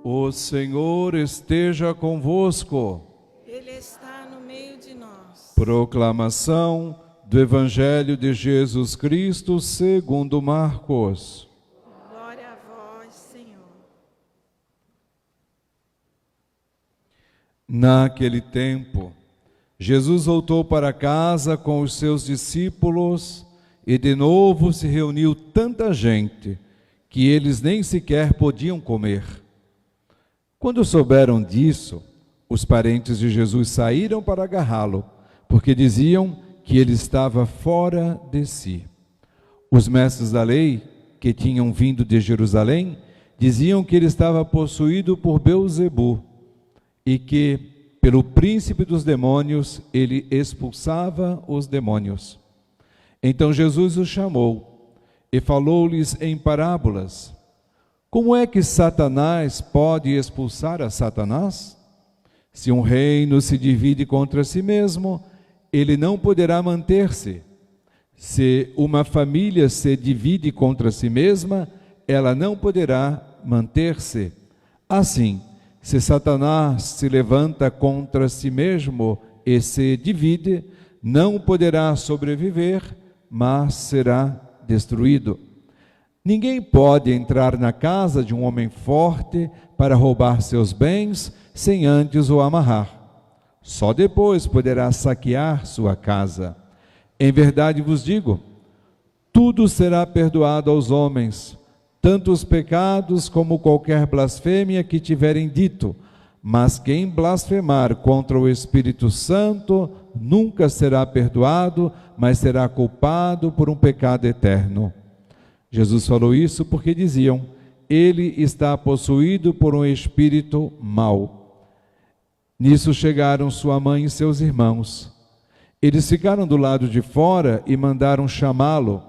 O Senhor esteja convosco. Ele está no meio de nós. Proclamação do Evangelho de Jesus Cristo segundo Marcos. Glória a vós, Senhor. Naquele tempo, Jesus voltou para casa com os seus discípulos e de novo se reuniu tanta gente que eles nem sequer podiam comer. Quando souberam disso, os parentes de Jesus saíram para agarrá-lo, porque diziam que ele estava fora de si. Os mestres da lei, que tinham vindo de Jerusalém, diziam que ele estava possuído por Beelzebu e que, pelo príncipe dos demônios, ele expulsava os demônios. Então Jesus os chamou e falou-lhes em parábolas. Como é que Satanás pode expulsar a Satanás? Se um reino se divide contra si mesmo, ele não poderá manter-se. Se uma família se divide contra si mesma, ela não poderá manter-se. Assim, se Satanás se levanta contra si mesmo e se divide, não poderá sobreviver, mas será destruído. Ninguém pode entrar na casa de um homem forte para roubar seus bens sem antes o amarrar. Só depois poderá saquear sua casa. Em verdade vos digo, tudo será perdoado aos homens, tanto os pecados como qualquer blasfêmia que tiverem dito, mas quem blasfemar contra o Espírito Santo nunca será perdoado, mas será culpado por um pecado eterno. Jesus falou isso porque diziam, ele está possuído por um espírito mau. Nisso chegaram sua mãe e seus irmãos. Eles ficaram do lado de fora e mandaram chamá-lo.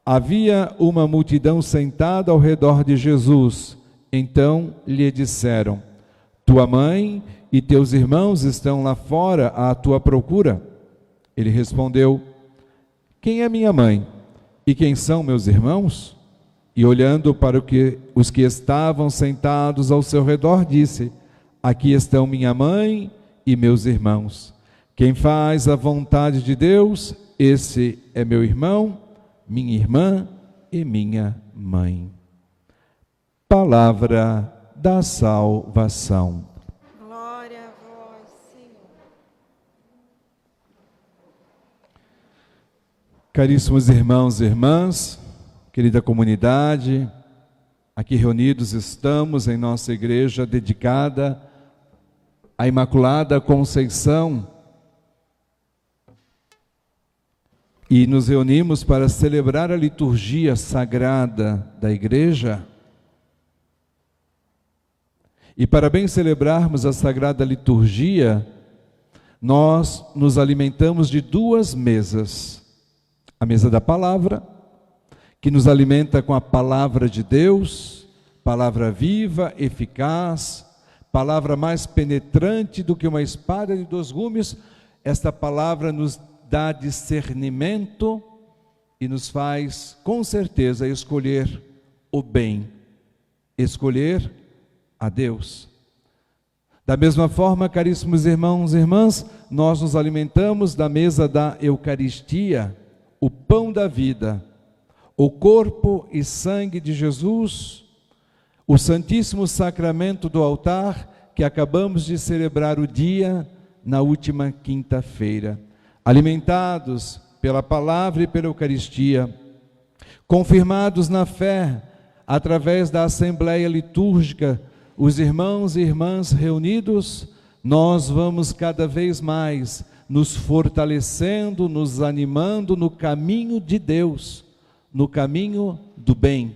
Havia uma multidão sentada ao redor de Jesus. Então lhe disseram, tua mãe e teus irmãos estão lá fora à tua procura. Ele respondeu, quem é minha mãe? E quem são meus irmãos? E olhando para os que estavam sentados ao seu redor, disse, aqui estão minha mãe e meus irmãos. Quem faz a vontade de Deus, esse é meu irmão, minha irmã e minha mãe. Palavra da salvação. Glória a vós, Senhor. Caríssimos irmãos e irmãs, querida comunidade, aqui reunidos estamos em nossa igreja dedicada à Imaculada Conceição e nos reunimos para celebrar a liturgia sagrada da igreja. E para bem celebrarmos a sagrada liturgia, nós nos alimentamos de duas mesas. A mesa da palavra, que nos alimenta com a palavra de Deus, palavra viva, eficaz, palavra mais penetrante do que uma espada de dois gumes. Esta palavra nos dá discernimento e nos faz, com certeza, escolher o bem, escolher a Deus. Da mesma forma, caríssimos irmãos e irmãs, nós nos alimentamos da mesa da Eucaristia, o pão da vida, o corpo e sangue de Jesus, o Santíssimo Sacramento do altar, que acabamos de celebrar o dia na última quinta-feira. Alimentados pela palavra e pela Eucaristia, confirmados na fé, através da Assembleia Litúrgica, os irmãos e irmãs reunidos, nós vamos cada vez mais nos fortalecendo, nos animando no caminho de Deus, no caminho do bem.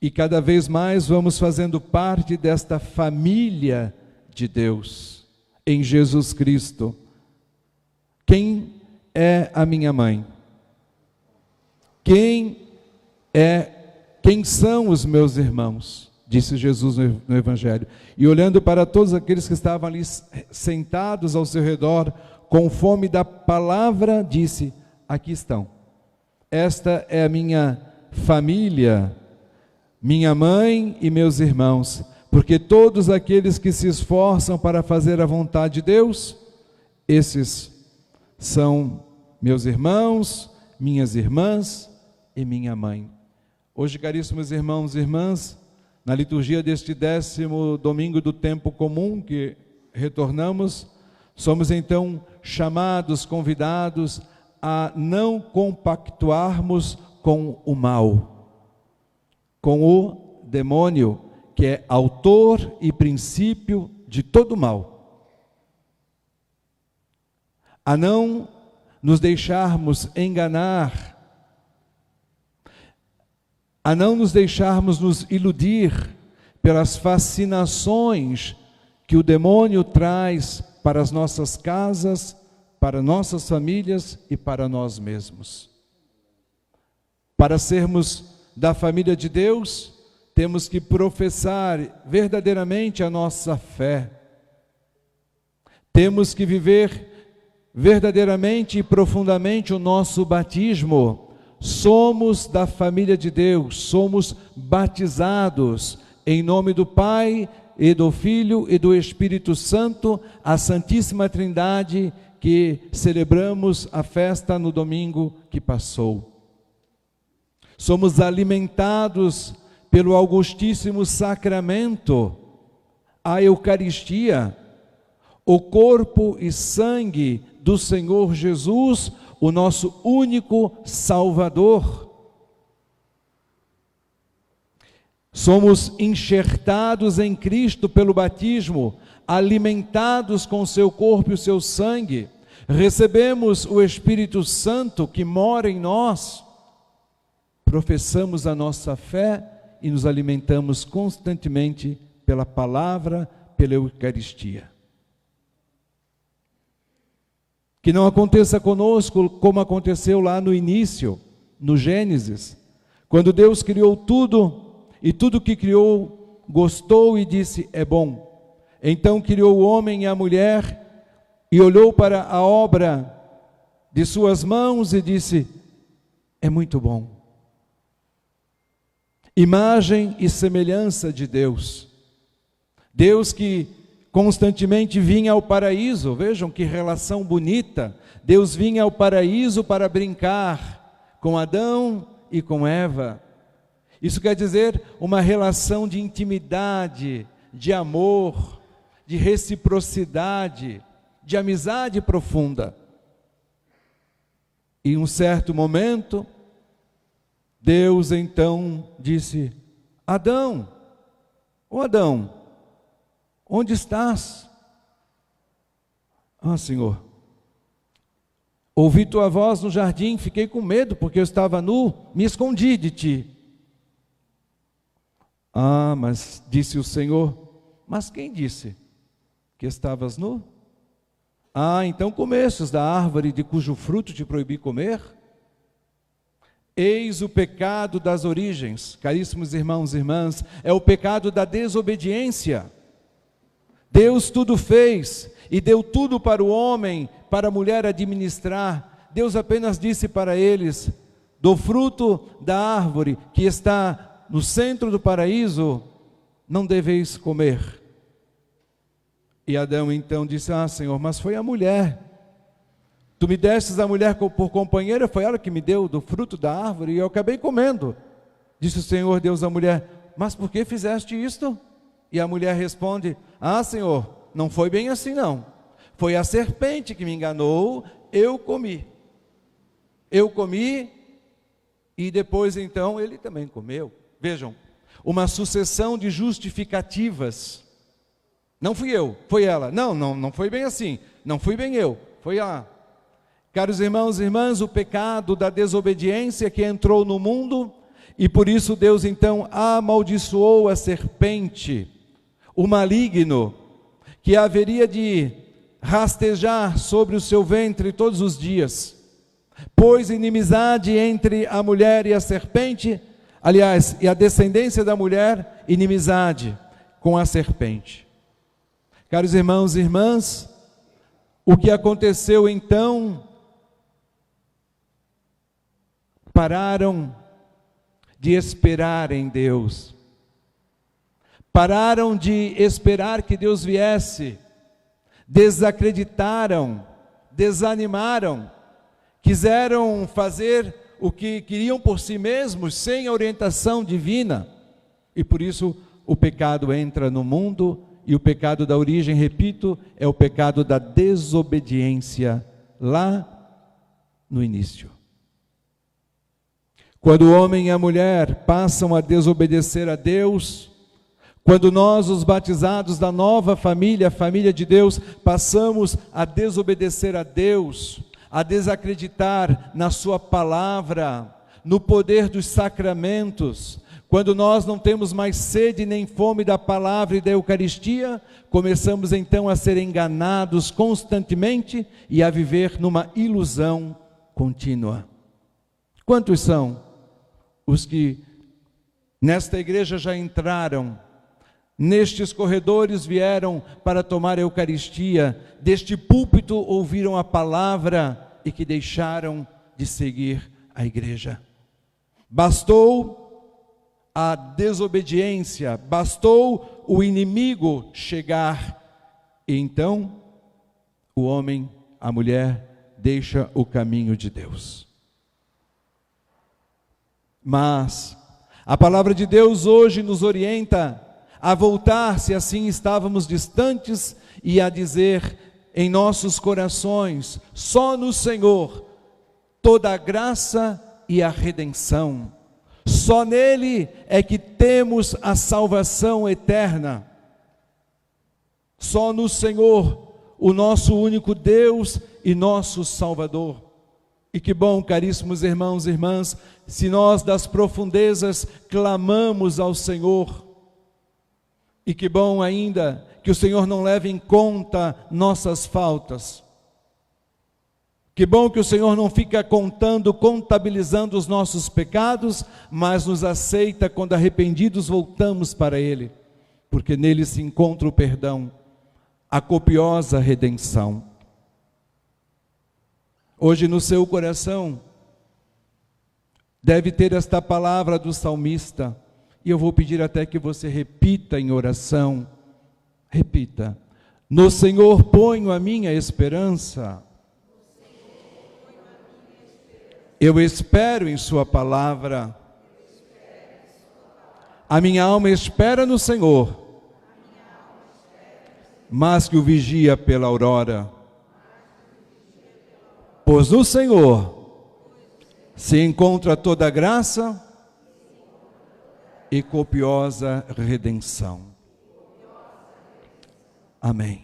E cada vez mais vamos fazendo parte desta família de Deus, em Jesus Cristo. Quem é a minha mãe? Quem são os meus irmãos? Disse Jesus no Evangelho. E olhando para todos aqueles que estavam ali sentados ao seu redor, com fome da palavra, disse, aqui estão. Esta é a minha família, minha mãe e meus irmãos, porque todos aqueles que se esforçam para fazer a vontade de Deus, esses são meus irmãos, minhas irmãs e minha mãe. Hoje, caríssimos irmãos e irmãs, na liturgia deste 10º domingo do tempo comum que retornamos, somos então chamados, convidados a não compactuarmos com o mal, com o demônio, que é autor e princípio de todo mal. A não nos deixarmos enganar, a não nos deixarmos nos iludir pelas fascinações que o demônio traz para as nossas casas, para nossas famílias e para nós mesmos. Para sermos da família de Deus, temos que professar verdadeiramente a nossa fé. Temos que viver verdadeiramente e profundamente o nosso batismo. Somos da família de Deus, somos batizados em nome do Pai e do Filho e do Espírito Santo, a Santíssima Trindade, que celebramos a festa no domingo que passou. Somos alimentados pelo Augustíssimo Sacramento, a Eucaristia, o corpo e sangue do Senhor Jesus, o nosso único Salvador. Somos enxertados em Cristo pelo batismo, alimentados com o seu corpo e o seu sangue. Recebemos o Espírito Santo que mora em nós. Professamos a nossa fé e nos alimentamos constantemente pela palavra, pela Eucaristia. Que não aconteça conosco como aconteceu lá no início, no Gênesis, quando Deus criou tudo, e tudo que criou gostou e disse, é bom. Então criou o homem e a mulher, e olhou para a obra de suas mãos e disse, é muito bom. Imagem e semelhança de Deus. Deus que constantemente vinha ao paraíso, vejam que relação bonita. Deus vinha ao paraíso para brincar com Adão e com Eva. Isso quer dizer uma relação de intimidade, de amor, de reciprocidade, de amizade profunda. E em um certo momento, Deus então disse, Adão, ô Adão, onde estás? Ah, Senhor, ouvi tua voz no jardim, fiquei com medo porque eu estava nu, me escondi de ti. Ah, mas disse o Senhor, mas quem disse que estavas nu? Ah, então comestes da árvore de cujo fruto te proibi comer? Eis o pecado das origens, caríssimos irmãos e irmãs, é o pecado da desobediência. Deus tudo fez e deu tudo para o homem, para a mulher administrar. Deus apenas disse para eles, do fruto da árvore que está no centro do paraíso, não deveis comer. E Adão então disse, ah, Senhor, mas foi a mulher. Tu me destes a mulher por companheira, foi ela que me deu do fruto da árvore e eu acabei comendo. Disse o Senhor Deus à mulher, mas por que fizeste isto? E a mulher responde, ah, Senhor, não foi bem assim não. Foi a serpente que me enganou, eu comi. Eu comi e depois então ele também comeu. Vejam, uma sucessão de justificativas. Não fui eu, foi ela. Não foi bem assim. Não fui bem eu, foi ela. Caros irmãos e irmãs, o pecado da desobediência que entrou no mundo, e por isso Deus então amaldiçoou a serpente, o maligno, que haveria de rastejar sobre o seu ventre todos os dias. Pôs inimizade entre a mulher e a serpente, aliás, e a descendência da mulher, inimizade com a serpente. Caros irmãos e irmãs, o que aconteceu então? Pararam de esperar em Deus. Pararam de esperar que Deus viesse, desacreditaram, desanimaram, quiseram fazer o que queriam por si mesmos, sem a orientação divina, e por isso o pecado entra no mundo, e o pecado da origem, repito, é o pecado da desobediência, lá no início. Quando o homem e a mulher passam a desobedecer a Deus, quando nós, os batizados da nova família, a família de Deus, passamos a desobedecer a Deus, a desacreditar na sua palavra, no poder dos sacramentos, quando nós não temos mais sede nem fome da palavra e da Eucaristia, começamos então a ser enganados constantemente e a viver numa ilusão contínua. Quantos são os que nesta igreja já entraram, nestes corredores vieram para tomar a Eucaristia, deste púlpito ouviram a palavra e que deixaram de seguir a igreja? Bastou a desobediência, bastou o inimigo chegar, e então o homem, a mulher, deixa o caminho de Deus. Mas a palavra de Deus hoje nos orienta a voltar, se assim estávamos distantes, e a dizer em nossos corações: só no Senhor toda a graça e a redenção. Só nele é que temos a salvação eterna. Só no Senhor, o nosso único Deus e nosso Salvador. E que bom, caríssimos irmãos e irmãs, se nós das profundezas clamamos ao Senhor. E que bom ainda que o Senhor não leve em conta nossas faltas. Que bom que o Senhor não fica contabilizando os nossos pecados, mas nos aceita quando arrependidos voltamos para Ele, porque nele se encontra o perdão, a copiosa redenção. Hoje no seu coração deve ter esta palavra do salmista, e eu vou pedir até que você repita em oração, repita: no Senhor ponho a minha esperança. Eu espero em sua palavra. A minha alma espera no Senhor, mas que o vigia pela aurora. Pois no Senhor se encontra toda graça e copiosa redenção. Amém.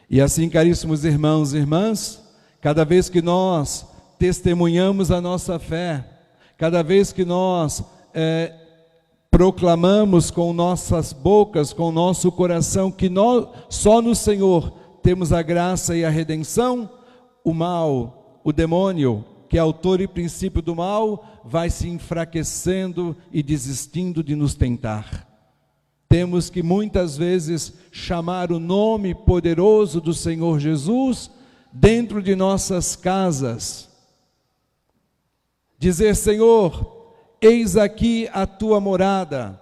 E assim, caríssimos irmãos e irmãs, cada vez que nós testemunhamos a nossa fé, cada vez que nós proclamamos com nossas bocas, com nosso coração, que nós, só no Senhor temos a graça e a redenção, o mal, o demônio, que é autor e princípio do mal, vai se enfraquecendo e desistindo de nos tentar. Temos que muitas vezes chamar o nome poderoso do Senhor Jesus dentro de nossas casas. Dizer: Senhor, eis aqui a tua morada,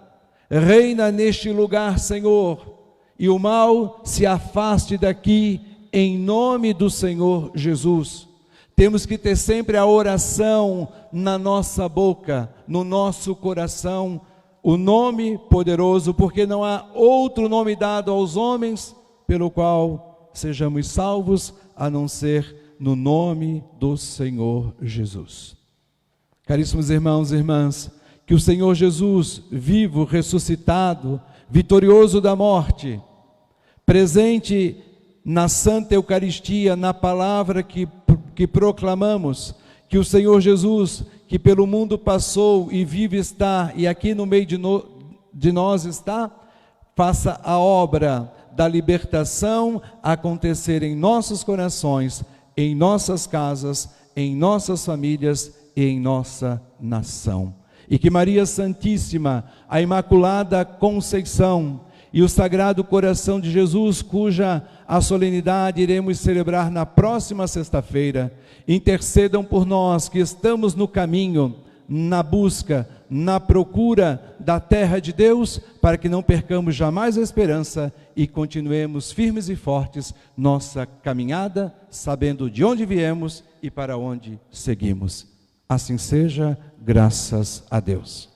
reina neste lugar, Senhor, e o mal se afaste daqui, em nome do Senhor Jesus. Temos que ter sempre a oração na nossa boca, no nosso coração, o nome poderoso, porque não há outro nome dado aos homens pelo qual sejamos salvos, a não ser no nome do Senhor Jesus. Caríssimos irmãos e irmãs, que o Senhor Jesus, vivo, ressuscitado, vitorioso da morte, presente na Santa Eucaristia, na palavra que proclamamos, que o Senhor Jesus, que pelo mundo passou e vive está, e aqui no meio de nós está, faça a obra da libertação acontecer em nossos corações, em nossas casas, em nossas famílias e em nossa nação. E que Maria Santíssima, a Imaculada Conceição e o Sagrado Coração de Jesus, cuja a solenidade iremos celebrar na próxima sexta-feira, intercedam por nós que estamos no caminho na busca, na procura da terra de Deus, para que não percamos jamais a esperança e continuemos firmes e fortes nossa caminhada, sabendo de onde viemos e para onde seguimos. Assim seja, graças a Deus.